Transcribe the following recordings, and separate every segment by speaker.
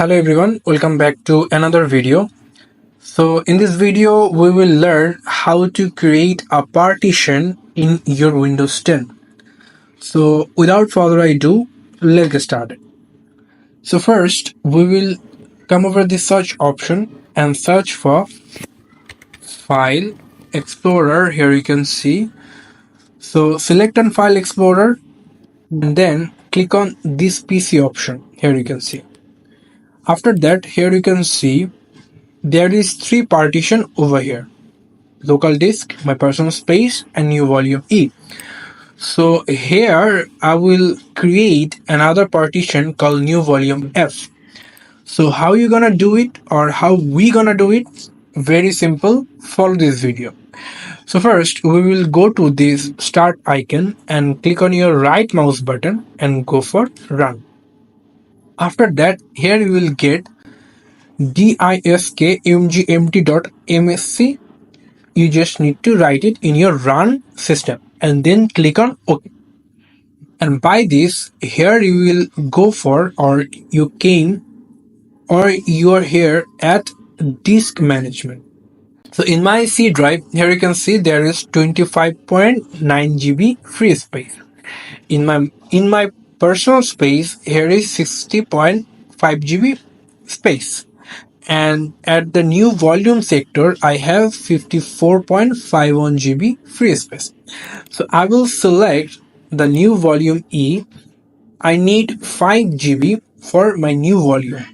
Speaker 1: Hello everyone, welcome back to another video. So in this video we will learn how to create a partition in your Windows 10. So without further ado, let's get started. So first we will come over the search option and search for File Explorer. Here you can see. So select on File Explorer and then click on this PC option. Here you can see. After that, here you can see there is three partition over here: local disk, my personal space, and new volume E. So here I will create another partition called new volume F. So how you gonna do it, or how we gonna do it? Very simple. Follow this video. So first we will go to this start icon and click on your right mouse button and go for run. After that, here you will get diskmgmt.msc. You just need to write it in your run system and then click on OK. And by this, here you will go for, or you came, or you are here at disk management. So in my C drive, here you can see there is 25.9 GB free space. In my personal space, here is 60.5 GB space. And at the new volume sector, I have 54.51 GB free space. So I will select the new volume E. I need 5 GB for my new volume.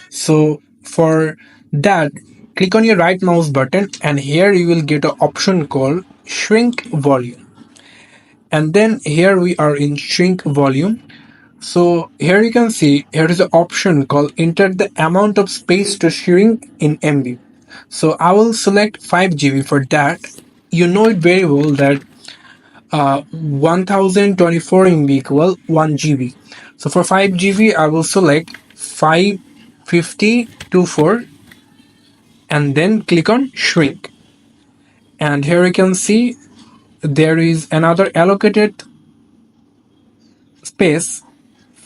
Speaker 1: So for that, click on your right mouse button and here you will get an option called shrink volume. And then here we are in shrink volume. So here you can see here is an option called enter the amount of space to shrink in MB. So I will select 5 GB for that. You know it very well that 1024 MB equal 1 GB. So for 5 GB I will select 55024 and then click on shrink. And here you can see there is another allocated space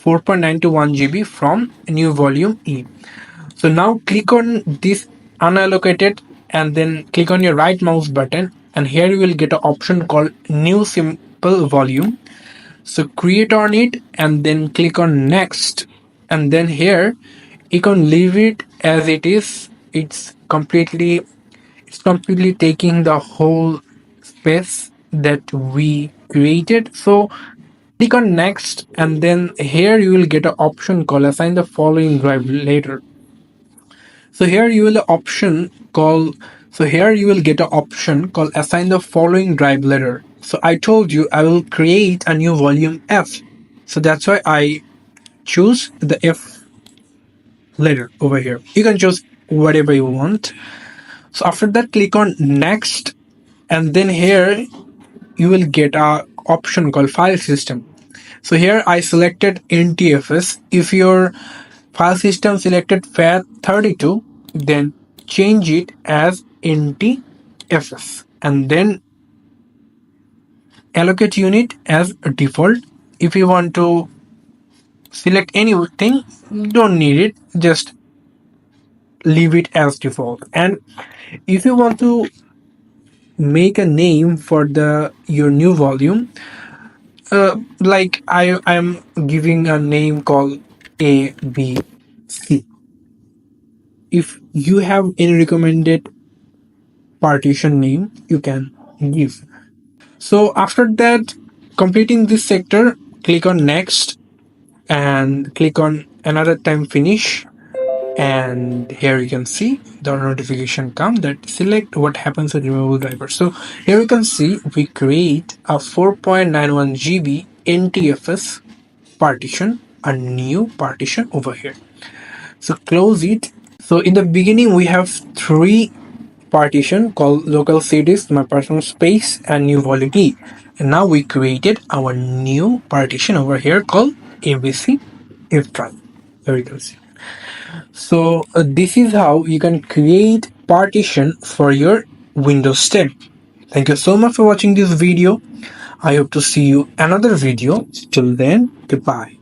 Speaker 1: 4.921 GB from new volume E. So now click on this unallocated and then click on your right mouse button and here you will get an option called new simple volume. So create on it and then click on next, and then here you can leave it as it is. It's completely taking the whole space that we created. So click on next and then here you will get an option called assign the following drive later. So here you will get an option called assign the following drive later. So I told you I will create a new volume F. So that's why I choose the F later over here. You can choose whatever you want. So after that, click on next and then here you will get a option called file system. So here I selected NTFS. If your file system selected FAT32, then change it as NTFS and then allocate unit as default. If you want to select anything, don't need it, just leave it as default. And if you want to make a name for your new volume, like I'm giving a name called ABC. If you have any recommended partition name, you can give. So after that, completing this sector, click on next and click on another time finish. And here you can see the notification come that select what happens with removable driver. So here you can see we create a 4.91 GB NTFS partition, a new partition over here. So close it. So in the beginning we have three partition called local C disk, my personal space, and new volume E. And now we created our new partition over here called ABC F drive. There you can see. So this is how you can create partition for your Windows 10. Thank you so much for watching this video. I hope to see you another video. Till then, goodbye.